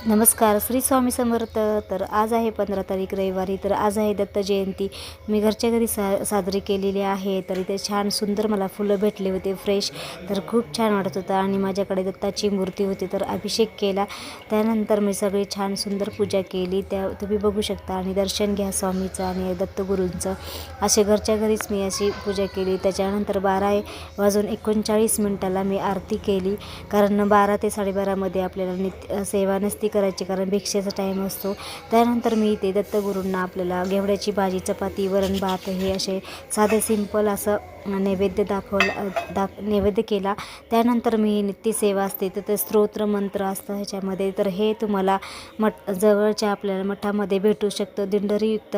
नमस्कार, श्री स्वामी समर्थ. तर आज आहे 15 तारीख रविवारी. तर आज आहे दत्त जयंती. मी घरच्या घरी साजरी केलेली आहे. तर इथे छान सुंदर मला फुलं भेटले होते फ्रेश. तर खूप छान वाटत होतं आणि माझ्याकडे दत्ताची मूर्ती होती. तर अभिषेक केला. त्यानंतर मी सगळी छान सुंदर पूजा केली. तुम्ही बघू शकता आणि दर्शन घ्या स्वामीचं आणि दत्तगुरूंचं. असे घरच्या घरीच मी अशी पूजा केली. त्याच्यानंतर 12:39 मी आरती केली. कारण 12 ते 12:30 आपल्याला सेवा नसती करायची, कारण भिक्षेचा टाईम असतो. त्यानंतर मी इथे दत्तगुरूंना आपल्याला घेवड्याची भाजी, चपाती, वरण भात हे असे साधे सिंपल असं नैवेद्य नैवेद्य केला. त्यानंतर मी नित्य सेवा असते तर ते स्तोत्र मंत्र असतं ह्याच्यामध्ये. तर हे तुम्हाला जवळच्या आपल्याला मठामध्ये भेटू शकतं. दिंडोरीयुक्त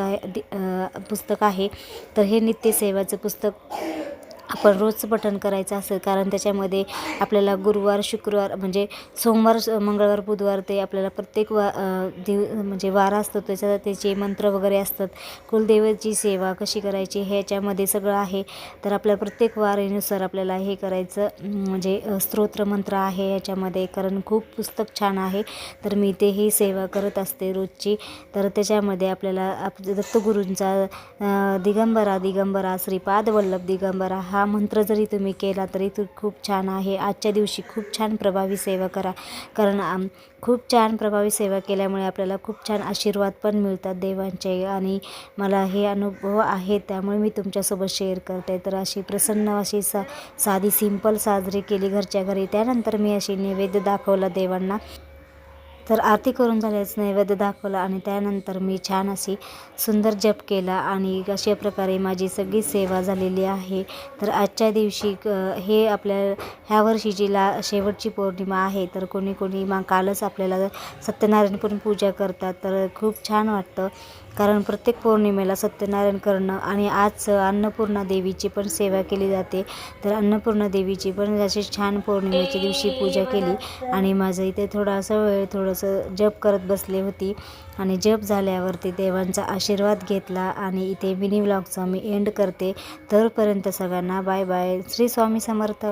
पुस्तक आहे. तर हे नित्य सेवाचं पुस्तक आपण रोज पठण करायचं असेल, कारण त्याच्यामध्ये आपल्याला गुरुवार, शुक्रवार म्हणजे सोमवार, मंगळवार, बुधवार ते आपल्याला प्रत्येक म्हणजे वार असतो त्याचे मंत्र वगैरे असतात. कुलदेवतेची सेवा कशी करायची ह्याच्यामध्ये सगळं आहे. तर आपल्या प्रत्येक वारीनुसार आपल्याला हे करायचं, म्हणजे स्तोत्र मंत्र आहे याच्यामध्ये. कारण खूप पुस्तक छान आहे. तर मी ते ही सेवा करत असते रोजची. तर त्याच्यामध्ये आपल्याला दत्तगुरूंचा दिगंबरा दिगंबरा श्रीपाद वल्लभ दिगंबरा हा मंत्र जरी तुम्ही केला तरी तो खूप छान आहे. आजच्या दिवशी खूप छान प्रभावी सेवा करा, कारण खूप छान प्रभावी सेवा केल्यामुळे आपल्याला खूप छान आशीर्वाद पण मिळतात देवांचे. आणि मला हे अनुभव आहे त्यामुळे मी तुमच्यासोबत शेअर करते. तर अशी प्रसन्न अशी साधी सिंपल साजरी केली घरच्या घरी. त्यानंतर मी अशी नैवेद्य दाखवला देवांना. तर आरती करून झाल्यास नैवेद्य दाखवला आणि त्यानंतर मी छान अशी सुंदर जप केला आणि अशा प्रकारे माझी सगळी सेवा झालेली आहे. तर आजच्या दिवशी हे आपल्या ह्या वर्षीची शेवटची पौर्णिमा आहे. तर कोणी कालच आपल्याला सत्यनारायण पण पूजा करतात. तर खूप छान वाटतं, कारण प्रत्येक पौर्णिमेला सत्यनारायण करणं. आणि आज अन्नपूर्णा देवीची पण सेवा केली जाते. तर अन्नपूर्णा देवीची पण अशी छान पौर्णिमेच्या दिवशी पूजा केली. आणि माझं इथे थोडंसं जप करत बसले होती. आणि जप झाल्यावरती देवांचा आशीर्वाद घेतला. आणि इथे मिनी व्लॉगचा मी एंड करते. तोपर्यंत सगळ्यांना बाय बाय. श्री स्वामी समर्थ.